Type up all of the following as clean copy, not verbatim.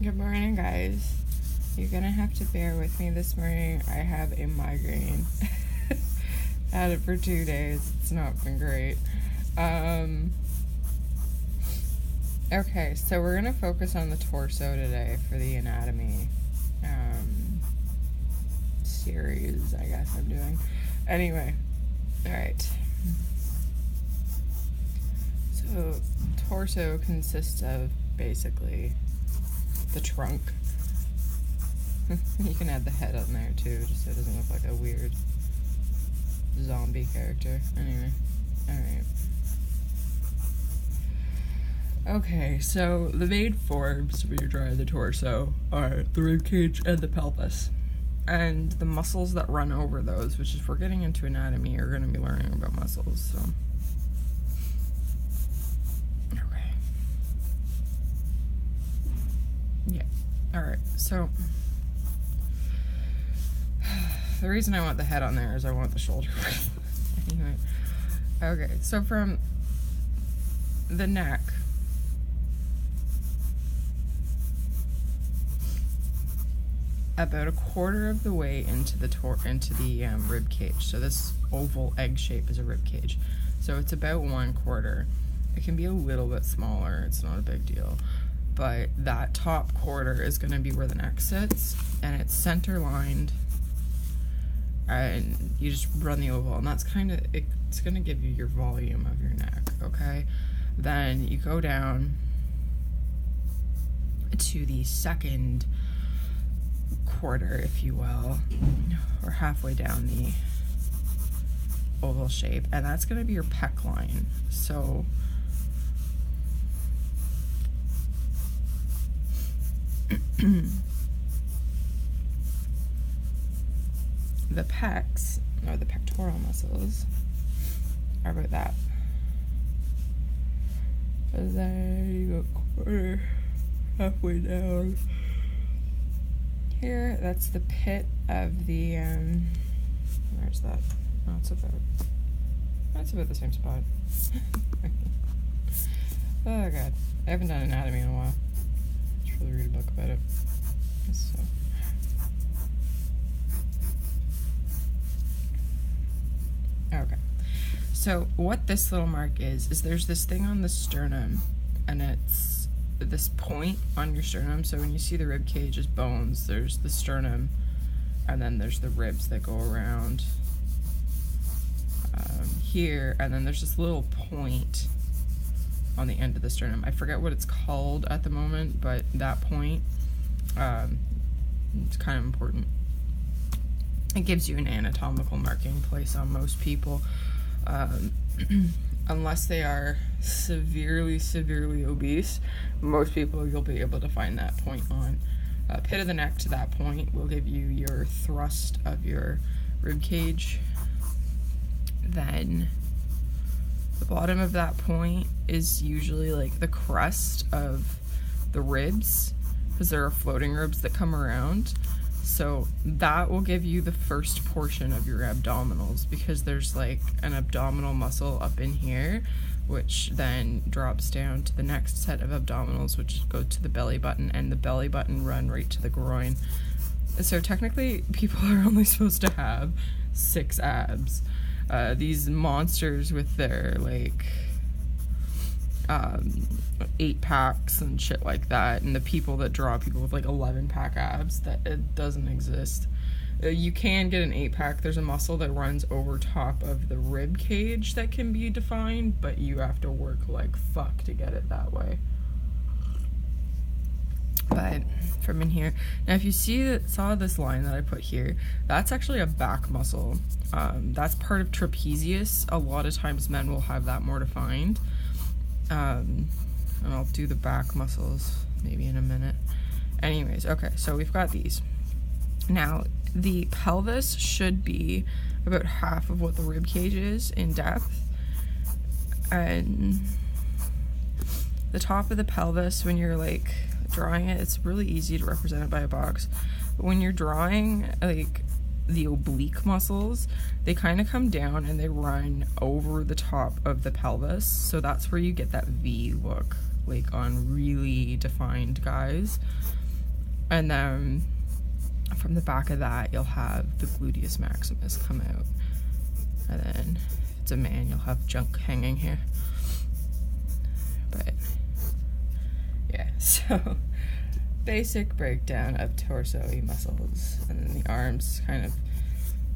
Good morning, guys. You're gonna have to bear with me this morning. I have a migraine. Had it for 2 days. It's not been great. Okay, so we're gonna focus on the torso today for the anatomy series, I guess I'm doing. Anyway, alright. So, torso consists of basically the trunk. You can add the head on there too, just so it doesn't look like a weird zombie character. Anyway, alright. Okay, so the main forms when you're drawing the torso are the rib cage and the pelvis. And the muscles that run over those, which if we're getting into anatomy, you're going to be learning about muscles, so. Okay. Yeah. Alright, so the reason I want the head on there is I want the shoulder width. Anyway. Okay, so from the neck, about a quarter of the way into the rib cage. So this oval egg shape is a rib cage. So it's about 1/4. It can be a little bit smaller. It's not a big deal. But that top quarter is going to be where the neck sits, and it's center lined. And you just run the oval, and that's kind of, it's going to give you your volume of your neck, okay? Then you go down to the second quarter, if you will, or halfway down the oval shape, and that's going to be your pec line. So the pecs, or the pectoral muscles, are about that. And then you go quarter, halfway down here. That's the pit of the, where's that? Oh, it's about the same spot. Oh god, I haven't done anatomy in a while. I should really read a book about it. So. Okay, so what this little mark is there's this thing on the sternum, and it's this point on your sternum. So when you see the rib cage as bones, there's the sternum, and then there's the ribs that go around here, and then there's this little point on the end of the sternum. I forget what it's called at the moment, but that point, it's kind of important. It gives you an anatomical marking place on most people, unless they are severely obese. Most people, you'll be able to find that point on. Pit of the neck to that point will give you your thrust of your rib cage. Then the bottom of that point is usually like the crest of the ribs, because there are floating ribs that come around. So that will give you the first portion of your abdominals, because there's like an abdominal muscle up in here, which then drops down to the next set of abdominals, which go to the belly button, and the belly button run right to the groin. So technically, people are only supposed to have 6 abs. These monsters with their like 8 packs and shit like that, and the people that draw people with like 11-pack abs, that it doesn't exist. You can get an 8-pack. There's a muscle that runs over top of the rib cage that can be defined, but you have to work like fuck to get it that way. But from in here, now if you saw this line that I put here, that's actually a back muscle. That's part of trapezius. A lot of times men will have that more defined. And I'll do the back muscles maybe in a minute. Anyways, okay, so we've got these. Now, the pelvis should be about half of what the rib cage is in depth. And the top of the pelvis, when you're like drawing it, it's really easy to represent it by a box. But when you're drawing like the oblique muscles, they kind of come down and they run over the top of the pelvis. So that's where you get that V look, like on really defined guys. And then from the back of that, you'll have the gluteus maximus come out. And then if it's a man, you'll have junk hanging here. But yeah, so basic breakdown of torso-y muscles. And then the arms, kind of,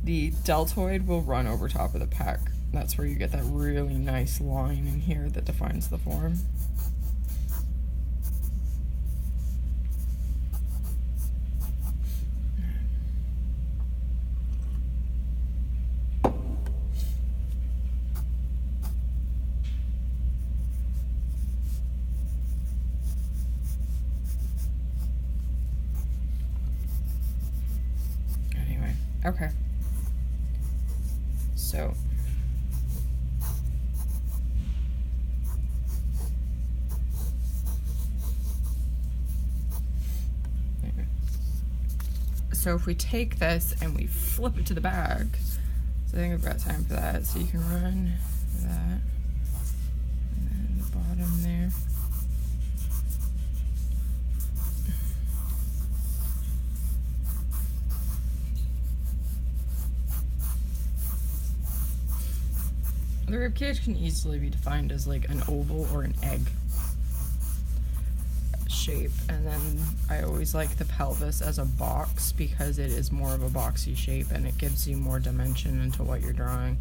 the deltoid will run over top of the pec. That's where you get that really nice line in here that defines the form. Okay, so if we take this and we flip it to the back, so I think I've got time for that, so you can run that, and then the bottom there. The rib cage can easily be defined as like an oval or an egg shape, and then I always like the pelvis as a box because it is more of a boxy shape and it gives you more dimension into what you're drawing.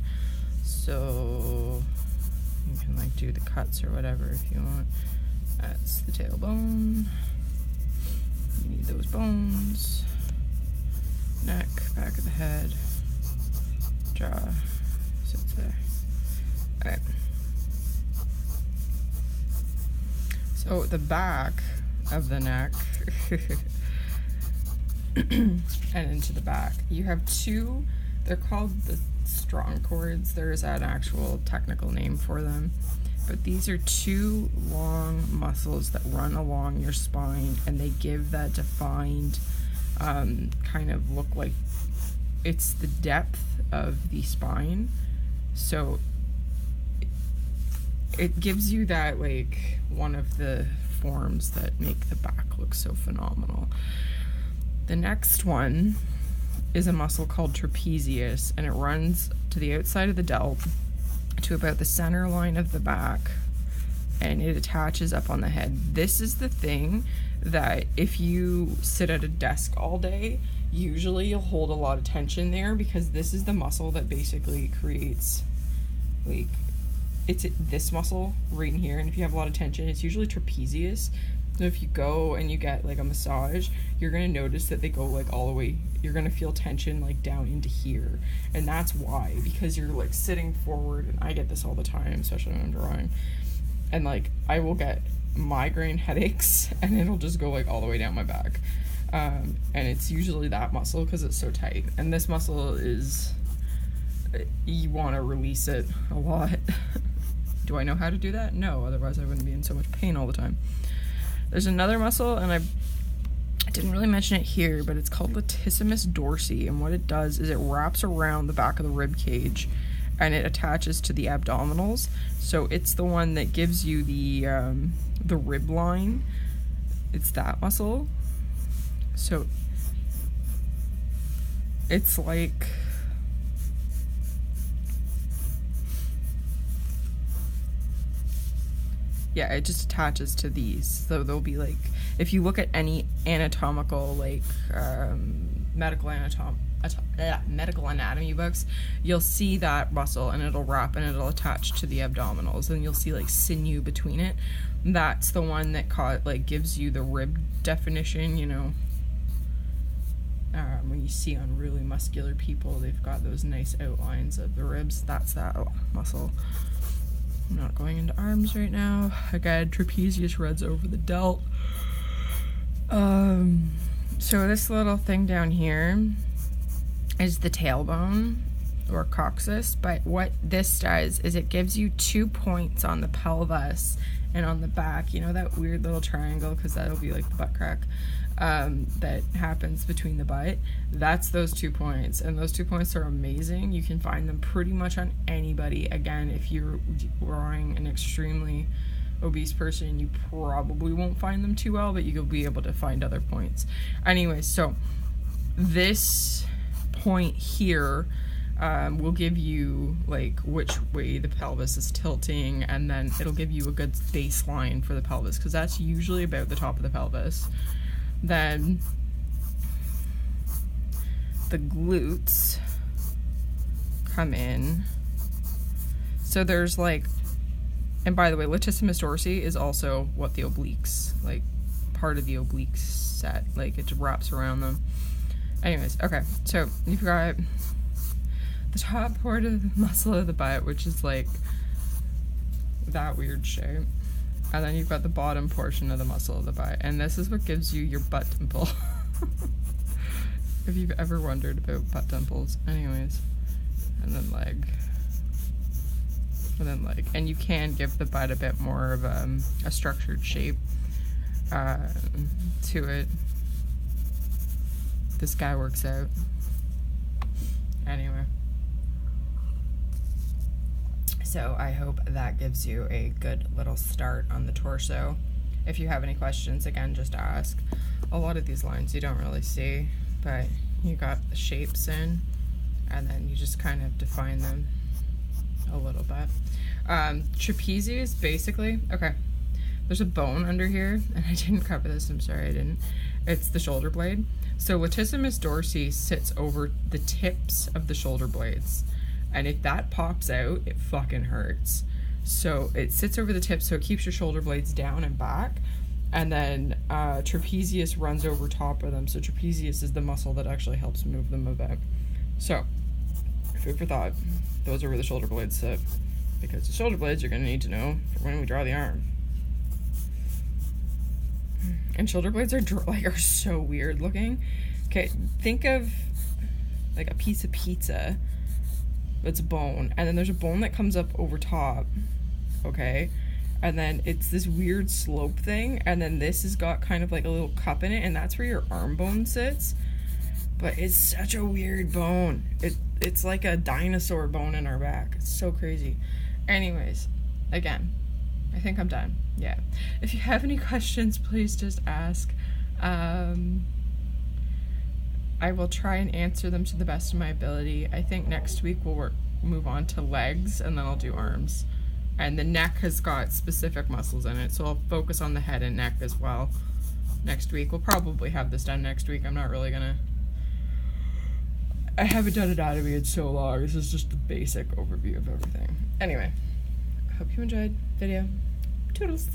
So you can like do the cuts or whatever if you want. That's the tailbone. You need those bones. Neck, back of the head, jaw sits there. Okay. So the back of the neck and into the back, you have two, they're called the strong cords. There is an actual technical name for them, but these are two long muscles that run along your spine, and they give that defined kind of look like it's the depth of the spine. So it gives you that, like, one of the forms that make the back look so phenomenal. The next one is a muscle called trapezius, and it runs to the outside of the delt to about the center line of the back, and it attaches up on the head. This is the thing that if you sit at a desk all day, usually you'll hold a lot of tension there, because this is the muscle that basically creates, like, it's this muscle right in here, and if you have a lot of tension, it's usually trapezius. So if you go and you get like a massage, you're gonna notice that they go like all the way, you're gonna feel tension like down into here, and that's why, because you're like sitting forward, and I get this all the time, especially when I'm drawing, and like I will get migraine headaches and it'll just go like all the way down my back, and it's usually that muscle because it's so tight. And this muscle is, you want to release it a lot. Do I know how to do that? No, otherwise I wouldn't be in so much pain all the time. There's another muscle, and I didn't really mention it here, but it's called latissimus dorsi, and what it does is it wraps around the back of the rib cage and it attaches to the abdominals. So it's the one that gives you the rib line. It's that muscle. So it's like, yeah, it just attaches to these. So they'll be like, if you look at any anatomical, like medical anatomy books, you'll see that muscle, and it'll wrap and it'll attach to the abdominals, and you'll see like sinew between it. That's the one that gives you the rib definition, you know. When you see on really muscular people, they've got those nice outlines of the ribs. That's that muscle. I'm not going into arms right now. Again, trapezius runs over the delt. So this little thing down here is the tailbone or coccyx, but what this does is it gives you 2 points on the pelvis and on the back. You know that weird little triangle, because that'll be like the butt crack that happens between the butt. That's those 2 points, and those 2 points are amazing. You can find them pretty much on anybody. Again, if you're drawing an extremely obese person, you probably won't find them too well, but you'll be able to find other points. Anyways, so this point here will give you like which way the pelvis is tilting, and then it'll give you a good baseline for the pelvis, because that's usually about the top of the pelvis. Then the glutes come in. So there's like, and by the way, latissimus dorsi is also what the obliques, like part of the oblique set, like it wraps around them. Anyways, okay, so you've got the top part of the muscle of the butt, which is like that weird shape. And then you've got the bottom portion of the muscle of the butt. And this is what gives you your butt dimple. If you've ever wondered about butt dimples. Anyways. And then leg. And then leg. And you can give the butt a bit more of a structured shape to it. This guy works out. Anyway. So I hope that gives you a good little start on the torso. If you have any questions, again, just ask. A lot of these lines you don't really see, but you got the shapes in, and then you just kind of define them a little bit. Trapezius, basically, okay, there's a bone under here, and I didn't cover this, I'm sorry I didn't. It's the shoulder blade. So latissimus dorsi sits over the tips of the shoulder blades. And if that pops out, it fucking hurts. So it sits over the tip, so it keeps your shoulder blades down and back. And then trapezius runs over top of them. So trapezius is the muscle that actually helps move them a bit. So, food for thought. Those are where the shoulder blades sit. Because the shoulder blades you're going to need to know for when we draw the arm. And shoulder blades are so weird looking. Okay, think of like a piece of pizza. It's bone, and then there's a bone that comes up over top, okay, and then it's this weird slope thing, and then this has got kind of like a little cup in it, and that's where your arm bone sits. But it's such a weird bone. It's like a dinosaur bone in our back. It's so crazy. Anyways, again, I think I'm done. Yeah, if you have any questions, please just ask. I will try and answer them to the best of my ability. I think next week we'll move on to legs, and then I'll do arms. And the neck has got specific muscles in it, so I'll focus on the head and neck as well next week. We'll probably have this done next week. I'm not really gonna... I haven't done anatomy in so long. This is just a basic overview of everything. Anyway, I hope you enjoyed the video. Toodles!